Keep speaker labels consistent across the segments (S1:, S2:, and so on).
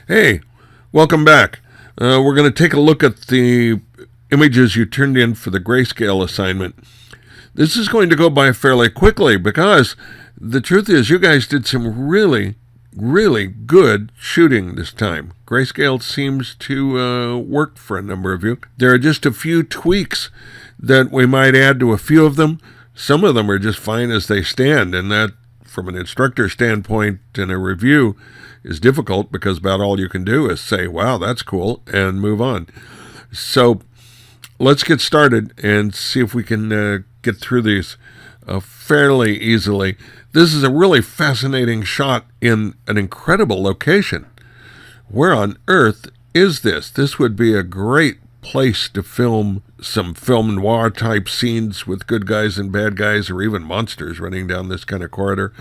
S1: Hey, welcome back. We're going to take a look at the images you turned in for the Grayscale assignment. This is going to go by fairly quickly because the truth is you guys did some really good shooting this time. Grayscale seems to work for a number of you. There are just a few tweaks that we might add to a few of them. Some of them are just fine as they stand, and that, from an instructor standpoint in a review, is difficult because about all you can do is say, wow, that's cool, and move on. So let's get started and see if we can get through these fairly easily. This is a really fascinating shot in an incredible location. Where on earth is this? This would be a great place to film some film noir type scenes with good guys and bad guys, or even monsters running down this kind of corridor.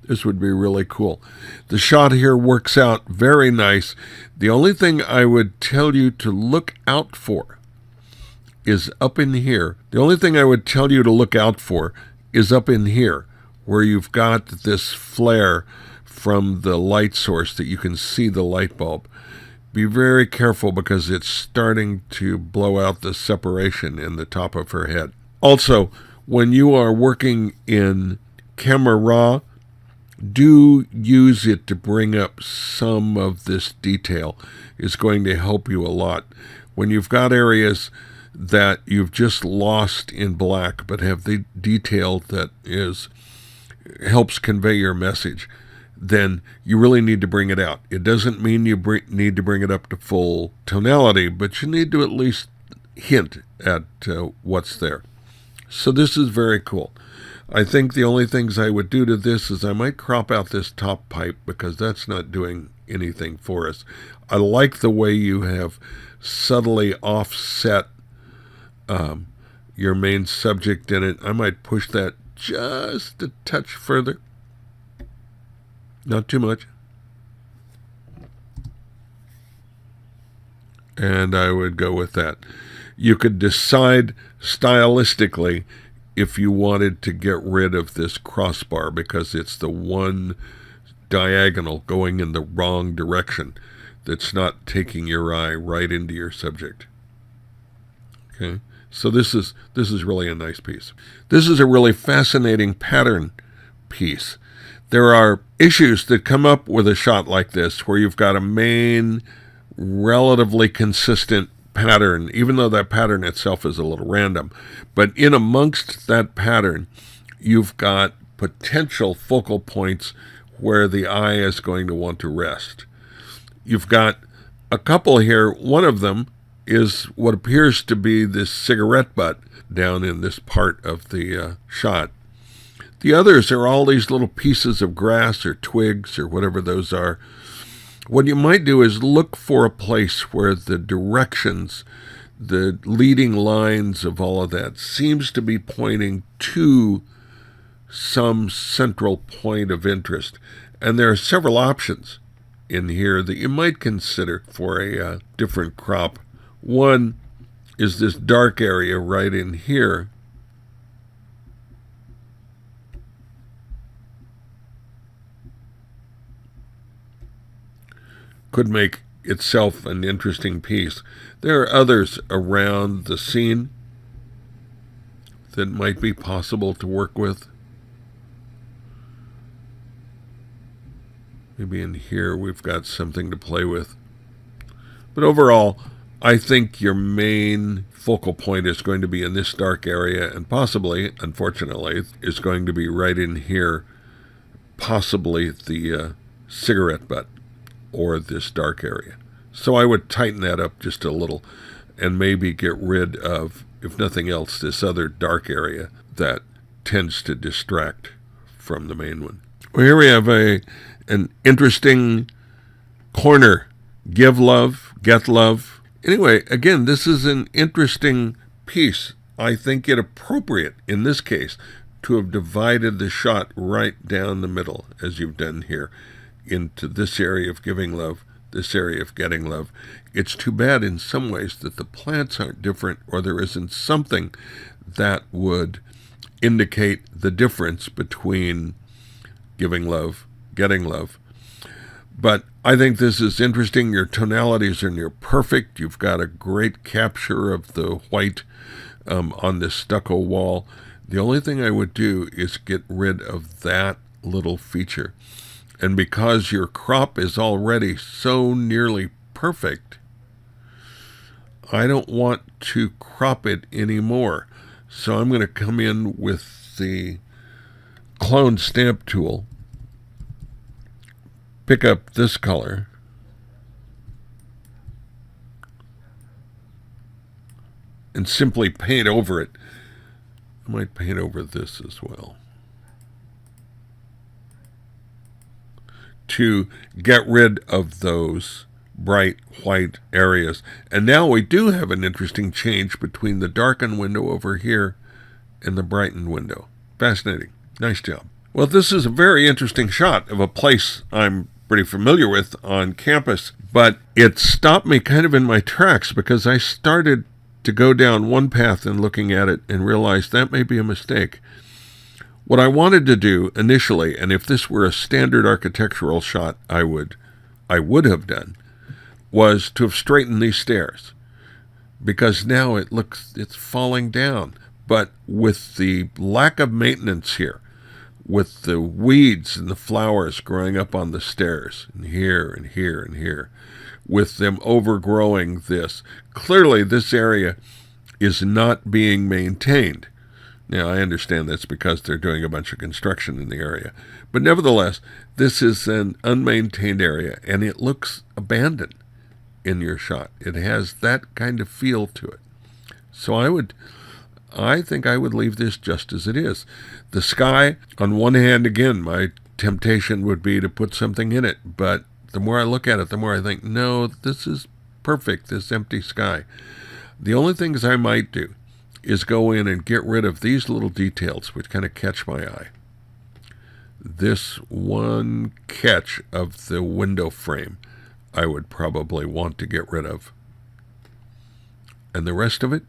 S1: This would be really cool. The shot here works out very nice. The only thing I would tell you to look out for is up in here. The only thing I would tell you to look out for is up in here, where you've got this flare from the light source that you can see the light bulb. Be very careful because it's starting to blow out the separation in the top of her head. Also, when you are working in Camera Raw, do use it to bring up some of this detail. It's going to help you a lot. When you've got areas that you've just lost in black but have the detail that helps convey your message, then you really need to bring it out. It doesn't mean you need to bring it up to full tonality, but you need to at least hint at what's there. So this is very cool. I think the only things I would do to this is I might crop out this top pipe because that's not doing anything for us. I like the way you have subtly offset your main subject in it. I might push that just a touch further. Not too much. And I would go with that. You could decide stylistically if you wanted to get rid of this crossbar because it's the one diagonal going in the wrong direction that's not taking your eye right into your subject. Okay, so this is really a nice piece. This is a really fascinating pattern piece. There are issues that come up with a shot like this where you've got a main, relatively consistent pattern, even though that pattern itself is a little random. But in amongst that pattern, you've got potential focal points where the eye is going to want to rest. You've got a couple here. One of them is what appears to be this cigarette butt down in this part of the shot. The others are all these little pieces of grass or twigs or whatever those are. What you might do is look for a place where the directions, the leading lines of all of that seems to be pointing to some central point of interest. And there are several options in here that you might consider for a different crop. One is this dark area right in here. Could make itself an interesting piece. There are others around the scene that might be possible to work with. Maybe in here we've got something to play with. But overall, I think your main focal point is going to be in this dark area, and possibly, unfortunately, is going to be right in here, possibly the cigarette butt or this dark area. So I would tighten that up just a little and maybe get rid of, if nothing else, this other dark area that tends to distract from the main one. Well, here we have an interesting corner. Give love, get love. Anyway, again, this is an interesting piece. I think it appropriate in this case to have divided the shot right down the middle, as you've done here, into this area of giving love, this area of getting love. It's too bad in some ways that the plants aren't different, or there isn't something that would indicate the difference between giving love, getting love. But I think this is interesting. Your tonalities are near perfect. You've got a great capture of the white on this stucco wall. The only thing I would do is get rid of that little feature. And because your crop is already so nearly perfect, I don't want to crop it anymore. So I'm going to come in with the clone stamp tool, pick up this color, and simply paint over it. I might paint over this as well, to get rid of those bright white areas. And now we do have an interesting change between the darkened window over here and the brightened window. Fascinating. Nice job. Well, this is a very interesting shot of a place I'm pretty familiar with on campus, but it stopped me kind of in my tracks because I started to go down one path and looking at it and realized that may be a mistake. What I wanted to do initially, and if this were a standard architectural shot I would have done, was to have straightened these stairs, because now it's falling down. But with the lack of maintenance here, with the weeds and the flowers growing up on the stairs, and here and here and here, with them overgrowing this, clearly this area is not being maintained. Now, I understand that's because they're doing a bunch of construction in the area. But nevertheless, this is an unmaintained area, and it looks abandoned in your shot. It has that kind of feel to it. So I think I would leave this just as it is. The sky, on one hand, again, my temptation would be to put something in it. But the more I look at it, the more I think, no, this is perfect, this empty sky. The only things I might do is go in and get rid of these little details which kind of catch my eye. This one catch of the window frame I would probably want to get rid of. And the rest of it,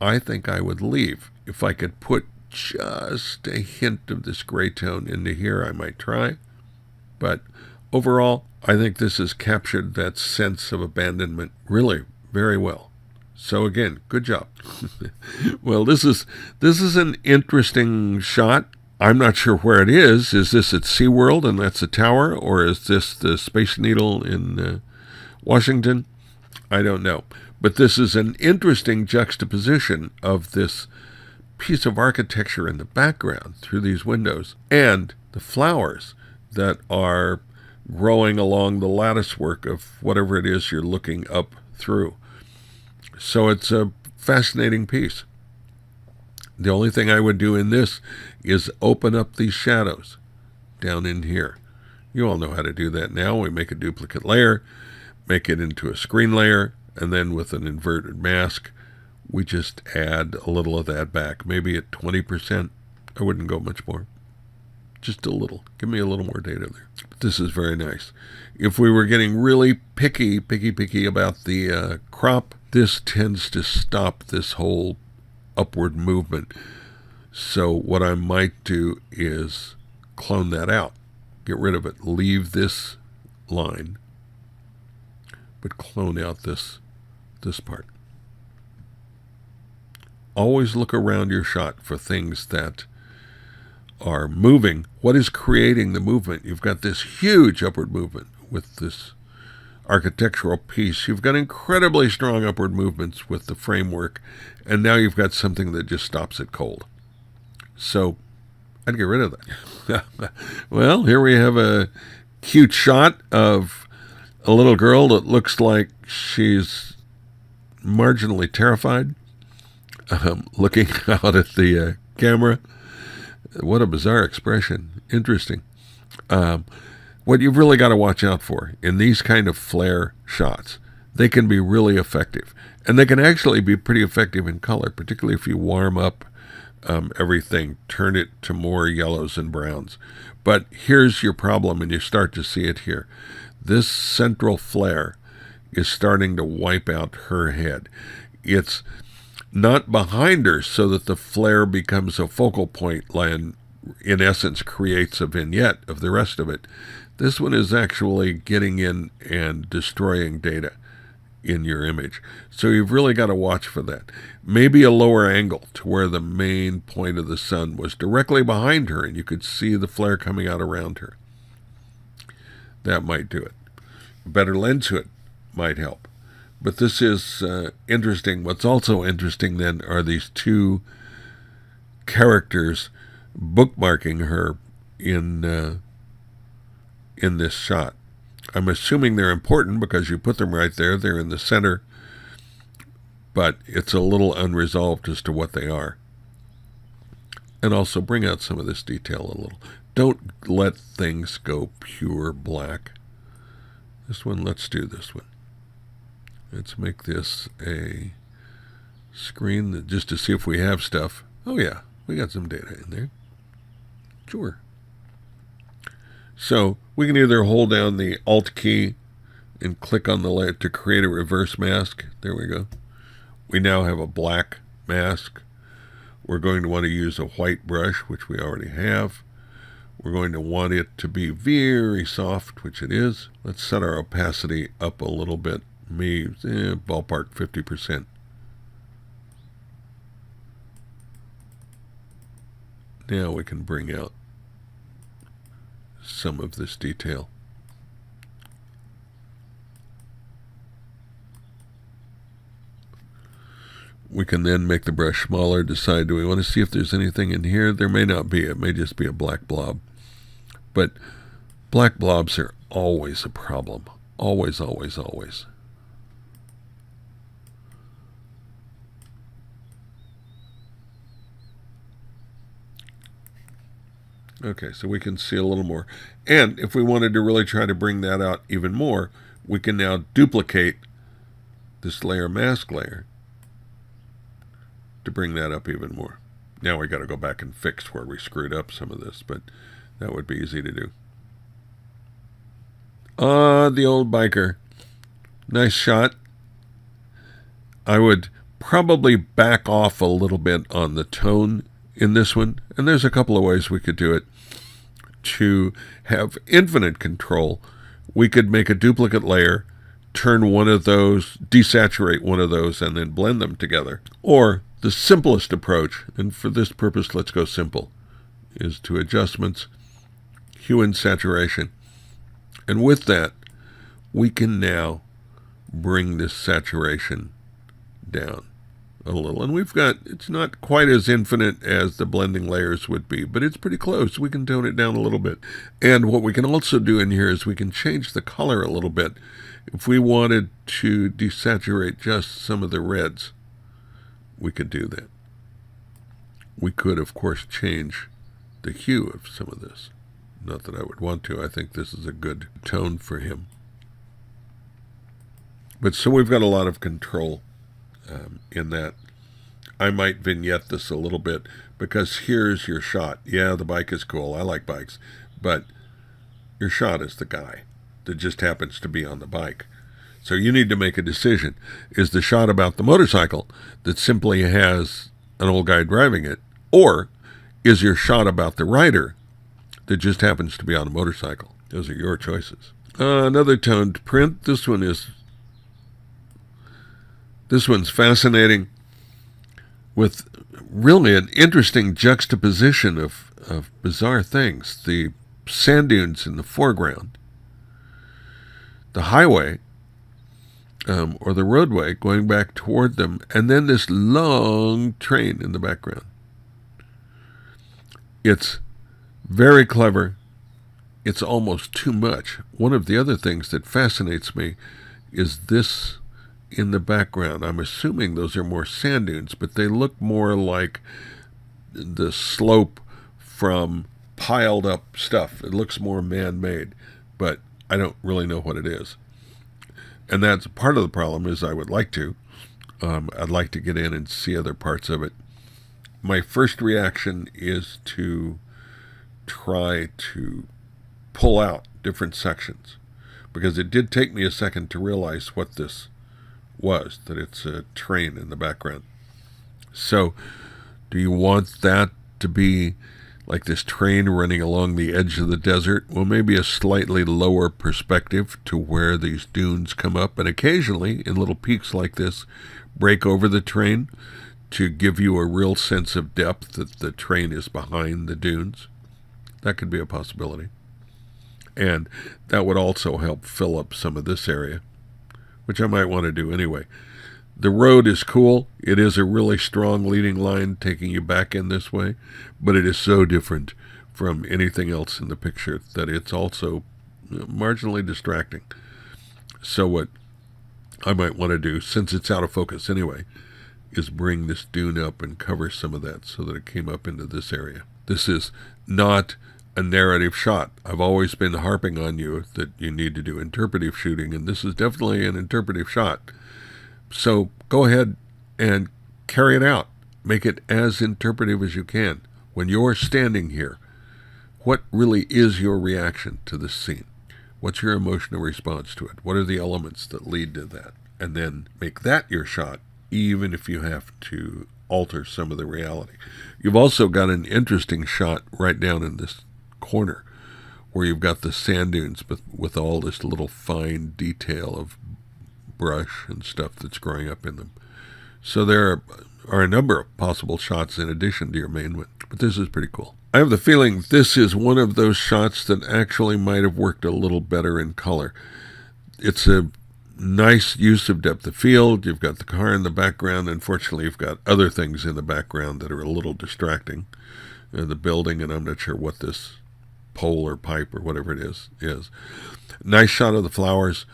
S1: I think I would leave. If I could put just a hint of this gray tone into here, I might try. But overall, I think this has captured that sense of abandonment really very well. So again, good job. Well, this is an interesting shot. I'm not sure where it is. Is this at SeaWorld and that's a tower? Or is this the Space Needle in Washington? I don't know. But this is an interesting juxtaposition of this piece of architecture in the background through these windows and the flowers that are growing along the lattice work of whatever it is you're looking up through. So it's a fascinating piece. The only thing I would do in this is open up these shadows down in here. You all know how to do that now. We make a duplicate layer, make it into a screen layer, and then with an inverted mask, we just add a little of that back. Maybe at 20%. I wouldn't go much more. Just a little. Give me a little more data there. But this is very nice. If we were getting really picky about the crop, this tends to stop this whole upward movement. So what I might do is clone that out. Get rid of it. Leave this line, but clone out this part. Always look around your shot for things that are moving. What is creating the movement? You've got this huge upward movement with this architectural piece. You've got incredibly strong upward movements with the framework, and now you've got something that just stops it cold. So I'd get rid of that. Well, here we have a cute shot of a little girl that looks like she's marginally terrified, looking out at the camera. What a bizarre expression. Interesting. What you've really got to watch out for in these kind of flare shots, they can be really effective. And they can actually be pretty effective in color, particularly if you warm up everything, turn it to more yellows and browns. But here's your problem, and you start to see it here. This central flare is starting to wipe out her head. It's not behind her so that the flare becomes a focal point in essence, creates a vignette of the rest of it. This one is actually getting in and destroying data in your image. So you've really got to watch for that. Maybe a lower angle to where the main point of the sun was directly behind her and you could see the flare coming out around her. That might do it. A better lens hood might help. But this is interesting. What's also interesting then are these two characters bookmarking her in this shot. I'm assuming they're important because you put them right there. They're in the center, but it's a little unresolved as to what they are. And also bring out some of this detail a little. Don't let things go pure black. This one, let's do this one. Let's make this a screen that, just to see if we have stuff. Oh yeah, we got some data in there. Sure. So we can either hold down the Alt key and click on the layer to create a reverse mask. There we go. We now have a black mask. We're going to want to use a white brush, which we already have. We're going to want it to be very soft, which it is. Let's set our opacity up a little bit. Ballpark 50%. Now we can bring out some of this detail. We can then make the brush smaller, decide, do we want to see if there's anything in here? There may not be. It may just be a black blob. But black blobs are always a problem. Always, always, always. Okay, so we can see a little more. And if we wanted to really try to bring that out even more, we can now duplicate this layer mask layer to bring that up even more. Now we got to go back and fix where we screwed up some of this, but that would be easy to do. The old biker. Nice shot. I would probably back off a little bit on the tone in this one, and there's a couple of ways we could do it. To have infinite control, we could make a duplicate layer, turn one of those, desaturate one of those, and then blend them together. Or the simplest approach, and for this purpose let's go simple, is to adjustments, hue and saturation. And with that, we can now bring this saturation down a little. And we've got, it's not quite as infinite as the blending layers would be, but it's pretty close. We can tone it down a little bit. And what we can also do in here is we can change the color a little bit. If we wanted to desaturate just some of the reds, we could do that. We could, of course, change the hue of some of this. Not that I would want to. I think this is a good tone for him. But so we've got a lot of control in that. I might vignette this a little bit because here's your shot. Yeah, the bike is cool. I like bikes. But your shot is the guy that just happens to be on the bike. So you need to make a decision. Is the shot about the motorcycle that simply has an old guy driving it? Or is your shot about the rider that just happens to be on a motorcycle? Those are your choices. Another toned print. This one's fascinating, with really an interesting juxtaposition of bizarre things. The sand dunes in the foreground, the highway or the roadway going back toward them, and then this long train in the background. It's very clever. It's almost too much. One of the other things that fascinates me is this in the background. I'm assuming those are more sand dunes, but they look more like the slope from piled up stuff. It looks more man-made, but I don't really know what it is. And that's part of the problem. Is I would like to. I'd like to get in and see other parts of it. My first reaction is to try to pull out different sections, because it did take me a second to realize what this was, that it's a train in the background. So do you want that to be like this train running along the edge of the desert. Well, maybe a slightly lower perspective to where these dunes come up, and occasionally, in little peaks like this, break over the train to give you a real sense of depth that the train is behind the dunes. That could be a possibility. And that would also help fill up some of this area, which I might want to do anyway. The road is cool. It is a really strong leading line taking you back in this way, but it is so different from anything else in the picture that it's also marginally distracting. So what I might want to do, since it's out of focus anyway, is bring this dune up and cover some of that so that it came up into this area. This is not a narrative shot. I've always been harping on you that you need to do interpretive shooting, and this is definitely an interpretive shot. So go ahead and carry it out. Make it as interpretive as you can. When you're standing here, what really is your reaction to this scene? What's your emotional response to it? What are the elements that lead to that? And then make that your shot, even if you have to alter some of the reality. You've also got an interesting shot right down in this corner where you've got the sand dunes with all this little fine detail of brush and stuff that's growing up in them. So there are a number of possible shots in addition to your main one, but this is pretty cool. I have the feeling this is one of those shots that actually might have worked a little better in color. It's a nice use of depth of field. You've got the car in the background. Unfortunately, you've got other things in the background that are a little distracting. The building, and I'm not sure what this pole or pipe or whatever it is. Nice shot of the flowers.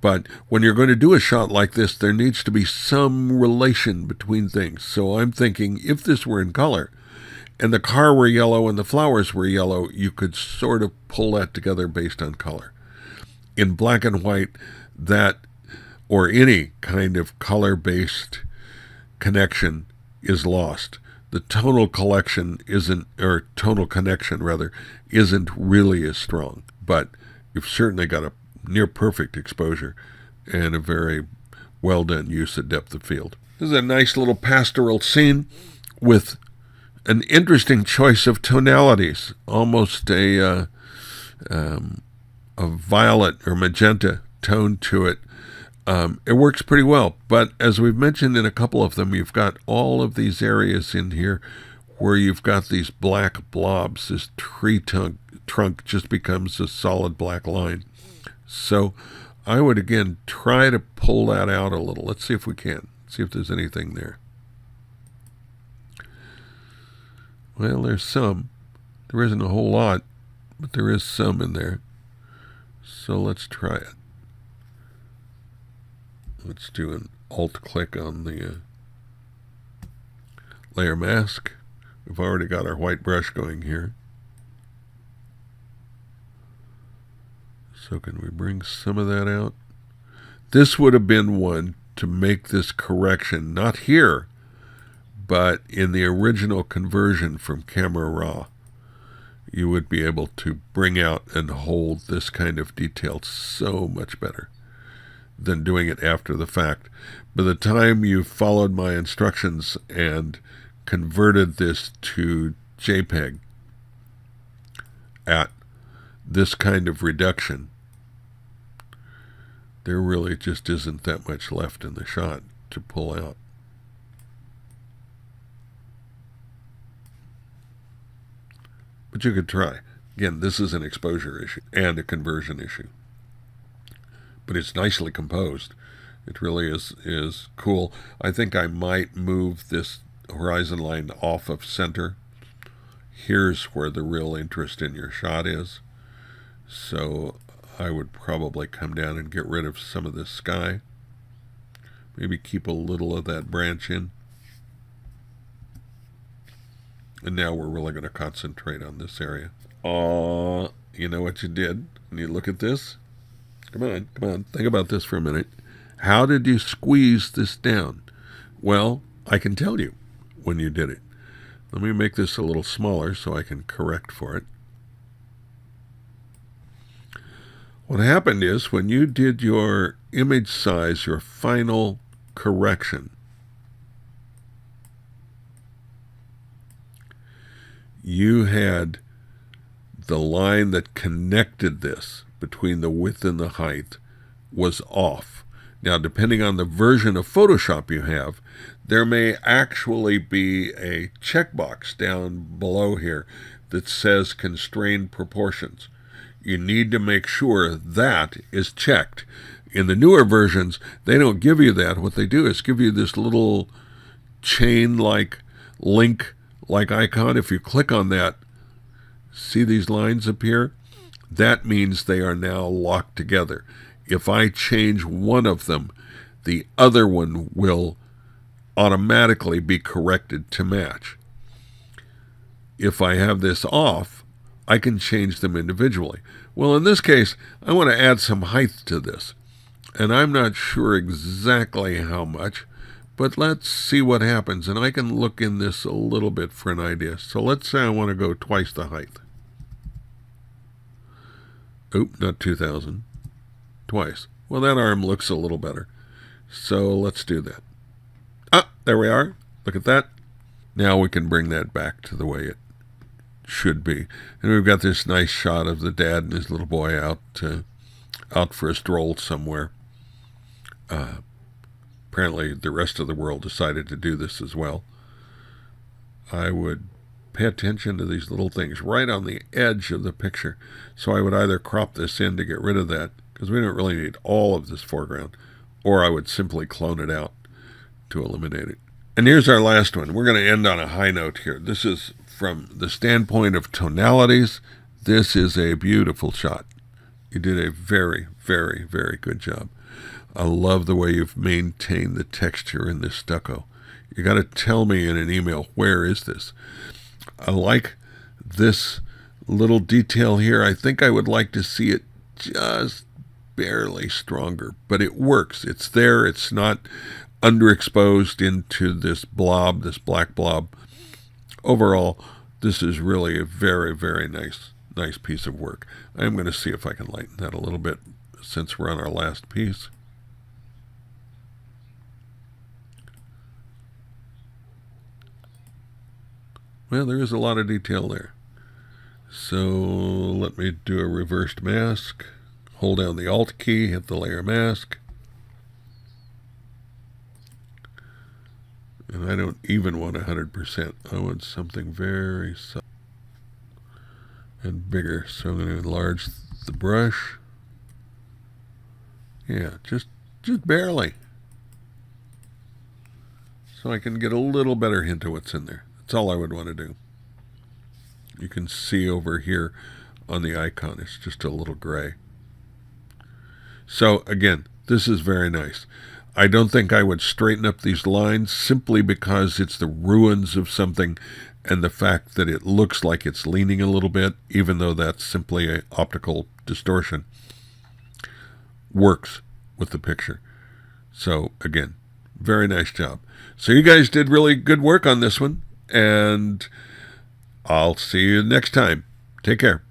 S1: But when you're going to do a shot like this, there needs to be some relation between things. So I'm thinking if this were in color and the car were yellow and the flowers were yellow, you could sort of pull that together based on color. In black and white, that or any kind of color-based connection is lost. The tonal connection isn't really as strong, but you've certainly got a near perfect exposure and a very well done use of depth of field. This is a nice little pastoral scene with an interesting choice of tonalities, almost a violet or magenta tone to it. It works pretty well, but as we've mentioned in a couple of them, you've got all of these areas in here where you've got these black blobs. This tree trunk just becomes a solid black line. So I would, again, try to pull that out a little. Let's see if we can. See if there's anything there. Well, there's some. There isn't a whole lot, but there is some in there. So let's try it. Let's do an alt-click on the layer mask. We've already got our white brush going here. So can we bring some of that out? This would have been one to make this correction, not here, but in the original conversion from Camera Raw. You would be able to bring out and hold this kind of detail so much better than doing it after the fact. By the time you've followed my instructions and converted this to JPEG at this kind of reduction, there really just isn't that much left in the shot to pull out. But you could try. Again, this is an exposure issue and a conversion issue. But it's nicely composed. It really is cool. I think I might move this horizon line off of center. Here's where the real interest in your shot is. So I would probably come down and get rid of some of this sky. Maybe keep a little of that branch in. And now we're really going to concentrate on this area. You know what you did? When you look at this? Come on. Think about this for a minute. How did you squeeze this down? Well, I can tell you when you did it. Let me make this a little smaller so I can correct for it. What happened is when you did your image size, your final correction, you had the line that connected this between the width and the height was off. Now, depending on the version of Photoshop you have, there may actually be a checkbox down below here that says constrained proportions. You need to make sure that is checked. In the newer versions, they don't give you that. What they do is give you this little chain-like link-like icon. If you click on that, see these lines appear? That means they are now locked together. If I change one of them, the other one will automatically be corrected to match. If I have this off, I can change them individually. Well, in this case, I want to add some height to this. And I'm not sure exactly how much, but let's see what happens. And I can look in this a little bit for an idea. So let's say I want to go twice the height. Oop, not 2,000. Twice. Well, that arm looks a little better. So let's do that. Ah, there we are. Look at that. Now we can bring that back to the way it should be. And we've got this nice shot of the dad and his little boy out for a stroll somewhere. Apparently the rest of the world decided to do this as well. I would pay attention to these little things right on the edge of the picture. So I would either crop this in to get rid of that, because we don't really need all of this foreground, or I would simply clone it out to eliminate it. And here's our last one. We're going to end on a high note here. This is from the standpoint of tonalities. This is a beautiful shot. You did a very, very, very good job. I love the way you've maintained the texture in this stucco. You got to tell me in an email, where is this? I like this little detail here. I think I would like to see it just barely stronger, but it works. It's there. It's not underexposed into this blob, this black blob. Overall, this is really a very, very nice piece of work. I'm going to see if I can lighten that a little bit since we're on our last piece. Well, there is a lot of detail there. So let me do a reversed mask. Hold down the Alt key, hit the layer mask. And I don't even want 100%. I want something very soft and bigger. So I'm going to enlarge the brush. Yeah, just barely. So I can get a little better hint of what's in there. That's all I would want to do. You can see over here on the icon, it's just a little gray. So again, this is very nice. I don't think I would straighten up these lines simply because it's the ruins of something, and the fact that it looks like it's leaning a little bit, even though that's simply an optical distortion, works with the picture. So again, very nice job. So you guys did really good work on this one, and I'll see you next time. Take care.